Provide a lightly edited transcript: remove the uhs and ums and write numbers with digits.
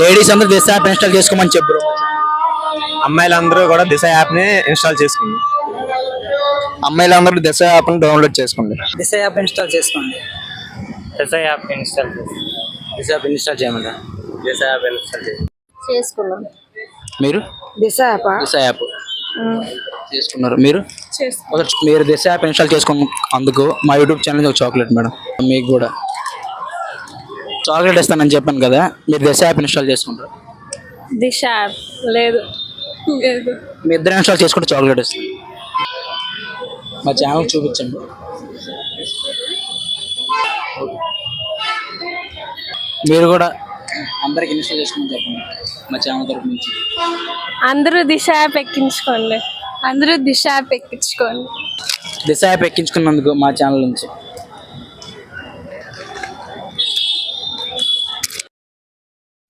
Ladies అందరూ దిశ app install చేసుకోమని చెప్పు. అమ్మాయిలందరూ కూడా దిశ యాప్ ని ఇన్స్టాల్ చేసుకుంది. అమ్మాయిలందరూ దిశ యాప్ ని డౌన్లోడ్ చేసుకోండి. దిశ యాప్ ఇన్స్టాల్ చేసుకోండి. దిశ యాప్ ఇన్స్టాల్ దిశ యాప్ ఇన్స్టాల్ చేయమంటారా? దిశ యాప్ ఇన్స్టాల్ చేసుకున్నాం. మీరు దిశ యాప్ దిశ యాప్ చేసుకున్నారు. మీరు మీరు దిశ యాప్ ఇన్స్టాల్ చేసుకున్న అందుకు మా యూట్యూబ్ ఛానల్ ఒక చాక్లెట్ మేడం. మీకు కూడా చాక్లెట్ ఇస్తానని చెప్పాను కదా, మీరు దిశ యాప్ ఇన్స్టాల్ చేసుకుంటారు. దిశ యాప్ లేదు. మీ ఇద్దరు ఇన్స్టాల్ చేసుకుంటే చాక్లెట్ ఇస్తాను. మా ఛానల్ చూపించండి. మీరు కూడా అందరికి ఇన్స్టాల్ చేసుకుని చెప్పండి మా ఛానల్ తరపు నుంచి. అందరూ దిశ యాప్ ఎక్కించుకోండి. అందరూ దిశ యాప్ ఎక్కించుకోండి. దిశ యాప్ ఎక్కించుకున్నందుకు మా ఛానల్ నుంచి